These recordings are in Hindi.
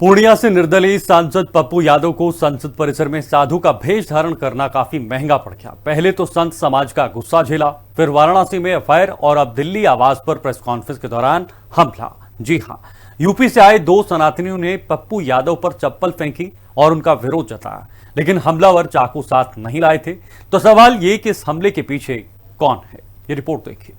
पूर्णिया से निर्दलीय सांसद पप्पू यादव को संसद परिसर में साधु का भेष धारण करना काफी महंगा पड़ गया। पहले तो संत समाज का गुस्सा झेला, फिर वाराणसी में एफआईआर और अब दिल्ली आवास पर प्रेस कॉन्फ्रेंस के दौरान हमला। जी हां, यूपी से आए दो सनातनियों ने पप्पू यादव पर चप्पल फेंकी और उनका विरोध जताया, लेकिन हमलावर चाकू साथ नहीं लाए थे। तो सवाल ये कि इस हमले के पीछे कौन है, ये रिपोर्ट देखिए।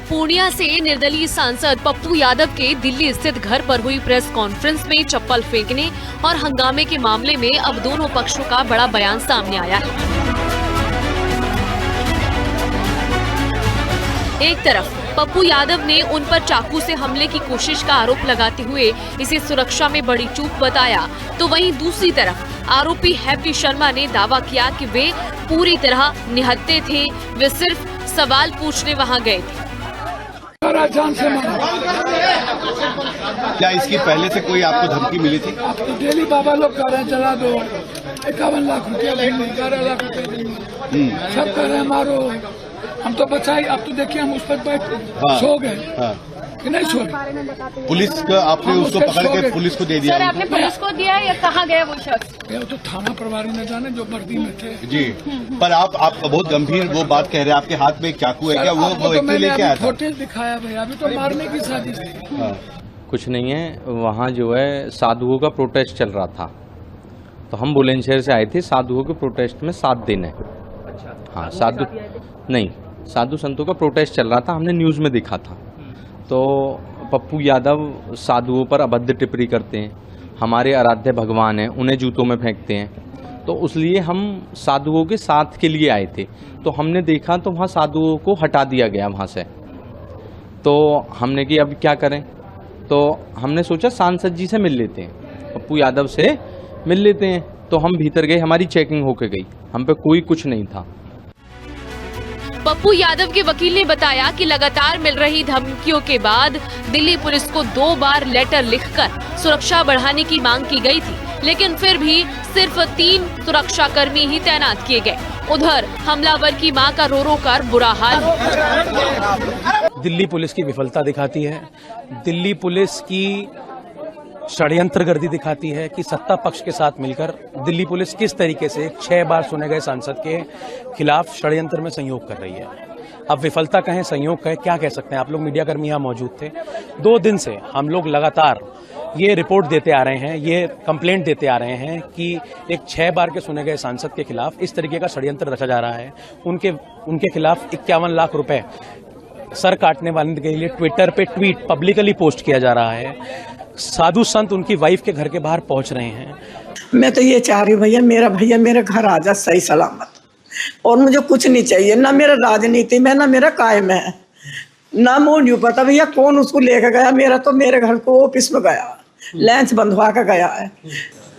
पूर्णिया से निर्दलीय सांसद पप्पू यादव के दिल्ली स्थित घर पर हुई प्रेस कॉन्फ्रेंस में चप्पल फेंकने और हंगामे के मामले में अब दोनों पक्षों का बड़ा बयान सामने आया है। एक तरफ पप्पू यादव ने उन पर चाकू से हमले की कोशिश का आरोप लगाते हुए इसे सुरक्षा में बड़ी चूक बताया, तो वहीं दूसरी तरफ आरोपी हैप्पी शर्मा ने दावा किया कि वे पूरी तरह निहत्थे थे, वे सिर्फ सवाल पूछने वहां गए थे। जान से मारा। क्या इसकी पहले से कोई आपको धमकी मिली थी? डेली बाबा लोग कह रहे हैं चला दो, 51 लाख रुपया देंगे, 11 लाख रुपया देंगे, सब कह रहे हैं मारो। हम तो बचाई, अब तो देखिए हम उस पर बैठ सो गए कि नहीं सो गए। पुलिस का आपने उसको पकड़ के पुलिस को दे दिया? सर, आपने पुलिस को दिया या कहाँ गया वो शख्स? तो थाना प्रभारी न जाने जो वर्दी में थे। जी, पर आप बहुत गंभीर वो बात कह रहे हैं, आपके हाथ में एक चाकू है क्या? वो व्यक्ति लेके आया था? फोटेज दिखाया भैया, अभी तो मारने की साजिश है। कुछ नहीं है, वहाँ जो है साधुओं का प्रोटेस्ट चल रहा था, तो हम बुलंदशहर से आए थे साधुओं के प्रोटेस्ट में साथ देने। हाँ, साधु संतों का प्रोटेस्ट चल रहा था, हमने न्यूज़ में देखा था। तो पप्पू यादव साधुओं पर अभद्र टिप्पणी करते हैं, हमारे आराध्य भगवान हैं, उन्हें जूतों में फेंकते हैं, तो उसलिए हम साधुओं के साथ के लिए आए थे। तो हमने देखा तो वहाँ साधुओं को हटा दिया गया वहाँ से। तो हमने कि अब क्या करें, तो हमने सोचा सांसद जी से मिल लेते हैं, पप्पू यादव से मिल लेते हैं। तो हम भीतर गए, हमारी चेकिंग होके गई, हम पे कोई कुछ नहीं था। पप्पू यादव के वकील ने बताया कि लगातार मिल रही धमकियों के बाद दिल्ली पुलिस को 2 बार लेटर लिखकर सुरक्षा बढ़ाने की मांग की गई थी, लेकिन फिर भी सिर्फ 3 सुरक्षाकर्मी ही तैनात किए गए। उधर हमलावर की मां का रो रो कर बुरा हाल। दिल्ली पुलिस की विफलता दिखाती है, दिल्ली पुलिस की षड्यंत्रगर्दी दिखाती है कि सत्ता पक्ष के साथ मिलकर दिल्ली पुलिस किस तरीके से 6 बार सुने गए सांसद के खिलाफ षड्यंत्र में संयोग कर रही है। अब विफलता कहें, संयोग कहें, क्या कह सकते हैं। आप लोग मीडियाकर्मी यहाँ मौजूद थे। 2 दिन से हम लोग लगातार ये रिपोर्ट देते आ रहे हैं, ये कंप्लेंट देते आ रहे हैं कि एक 6 बार के सुने गए सांसद के खिलाफ इस तरीके का षड्यंत्र रचा जा रहा है। उनके खिलाफ 51 लाख रुपए सर काटने वाले के लिए ट्विटर पे ट्वीट पब्लिकली पोस्ट किया जा रहा है। साधु संत उनकी वाइफ के घर के बाहर पहुंच रहे हैं। मैं तो ये चाह रही हूँ भैया मेरे घर आ जा सही सलामत, और मुझे कुछ नहीं चाहिए, ना मेरा राजनीति में ना मेरा कायम है, ना मुझे नहीं पता भैया कौन उसको लेकर गया। मेरा तो मेरे घर को ऑफिस में गया, लैंच बंधवा कर गया है।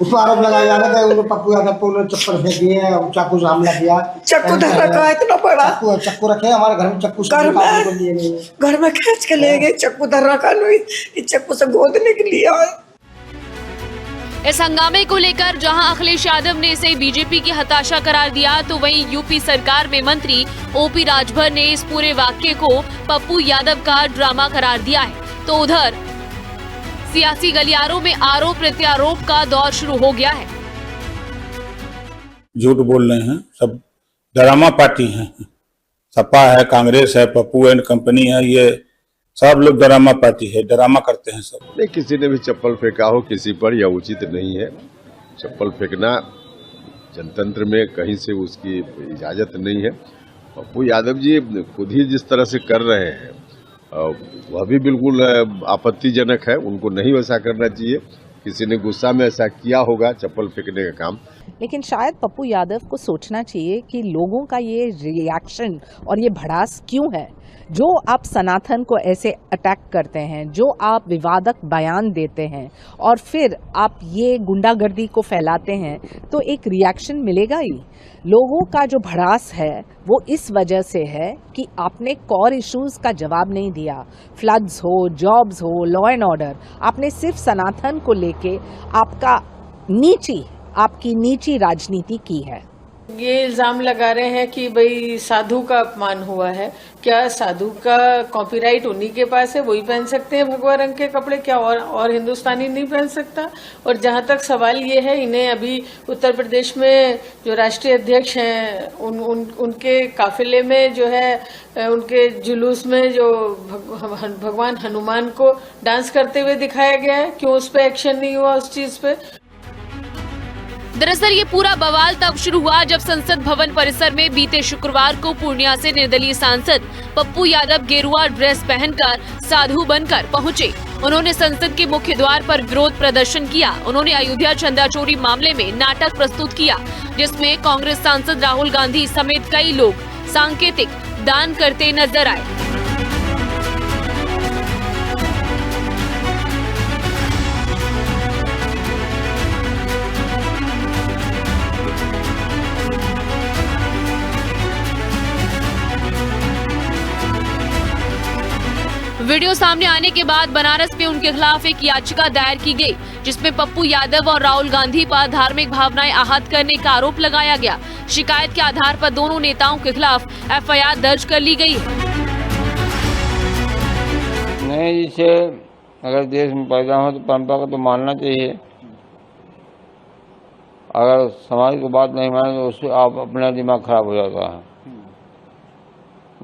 उसको आरोप लगाया जा रहा था उनको पप्पू यादव को चप्पल फेंकी है, चाकू से हमला किया, चक्कू धर रखा है, इतना बड़ा चक्कू रखे हमारे घर में, चक्कू घर में खींच के ले गए, चक्कू धर रखा नहीं, चक्कू से गोदने के लिए आए। इस हंगामे को लेकर जहां अखिलेश यादव ने इसे बीजेपी की हताशा करार दिया, तो वहीं यूपी सरकार में मंत्री ओपी राजभर ने इस पूरे वाकये को पप्पू यादव का ड्रामा करार दिया है। तो उधर सियासी गलियारों में आरोप प्रत्यारोप का दौर शुरू हो गया है। झूठ बोल रहे हैं, सब ड्रामा पार्टी है, सपा है, कांग्रेस है, पप्पू एंड कंपनी है, ये सब लोग ड्रामा पार्टी है, ड्रामा करते हैं सब। नहीं, किसी ने भी चप्पल फेंका हो किसी पर, यह उचित नहीं है। चप्पल फेंकना जनतंत्र में कहीं से उसकी इजाजत नहीं है। पप्पू यादव जी खुद ही जिस तरह से कर रहे हैं वह भी बिल्कुल आपत्तिजनक है, उनको नहीं वैसा करना चाहिए। किसी ने गुस्सा में ऐसा किया होगा चप्पल फेंकने का काम। लेकिन शायद पप्पू यादव को सोचना चाहिए कि लोगों का ये रिएक्शन और ये भड़ास क्यों है। जो आप सनातन को ऐसे अटैक करते हैं, जो आप विवादक बयान देते हैं और फिर आप ये गुंडागर्दी को फैलाते हैं, तो एक रिएक्शन मिलेगा ही। लोगों का जो भड़ास है वो इस वजह से है कि आपने कोर इश्यूज का जवाब नहीं दिया। फ्लड्स हो, जॉब्स हो, लॉ एंड ऑर्डर, आपने सिर्फ सनातन को लेके आपकी नीची राजनीति की है। ये इल्जाम लगा रहे हैं कि भाई साधु का अपमान हुआ है। क्या साधु का कॉपीराइट उन्हीं के पास है, वही पहन सकते हैं भगवा रंग के कपड़े, क्या और हिंदुस्तानी नहीं पहन सकता? और जहां तक सवाल ये है, इन्हें अभी उत्तर प्रदेश में जो राष्ट्रीय अध्यक्ष हैं उनके काफिले में जो है, उनके जुलूस में जो भगवान हनुमान को डांस करते हुए दिखाया गया है, क्यों उस पर एक्शन नहीं हुआ उस चीज पे? दरअसल ये पूरा बवाल तब शुरू हुआ जब संसद भवन परिसर में बीते शुक्रवार को पूर्णिया से निर्दलीय सांसद पप्पू यादव गेरुआ ड्रेस पहनकर साधु बनकर पहुंचे। उन्होंने संसद के मुख्य द्वार पर विरोध प्रदर्शन किया। उन्होंने अयोध्या चंदा चोरी मामले में नाटक प्रस्तुत किया, जिसमें कांग्रेस सांसद राहुल गांधी समेत कई लोग सांकेतिक दान करते नजर आए। वीडियो सामने आने के बाद बनारस में उनके खिलाफ एक याचिका दायर की गई, जिसमें पप्पू यादव और राहुल गांधी पर धार्मिक भावनाएं आहत करने का आरोप लगाया गया। शिकायत के आधार पर दोनों नेताओं के खिलाफ एफआईआर दर्ज कर ली गई है। नहीं, जिसे अगर देश में पैदा हो तो परंपरा को तो मानना चाहिए। अगर समाज को बात नहीं माने तो उससे आप अपना दिमाग खराब हो जाता है।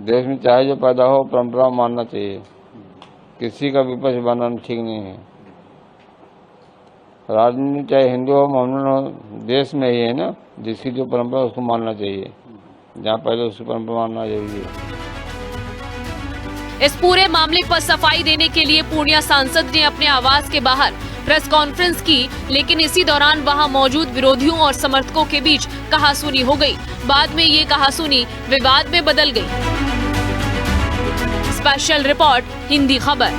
देश में चाहे जो पैदा हो परंपरा मानना चाहिए, किसी का विपक्ष बनाना ठीक नहीं है। राजनीति चाहे हिंदू हो मुसलमान हो, देश में ही है ना, जिसकी जो परंपरा उसको मानना चाहिए। जहाँ पहले उसकी परंपरा मानना जरूरी है। इस पूरे मामले पर सफाई देने के लिए पूर्णिया सांसद ने अपने आवास के बाहर प्रेस कॉन्फ्रेंस की, लेकिन इसी दौरान वहां मौजूद विरोधियों और समर्थकों के बीच कहासुनी हो गई। बाद में ये कहासुनी विवाद में बदल गई। स्पेशल रिपोर्ट, हिंदी खबर।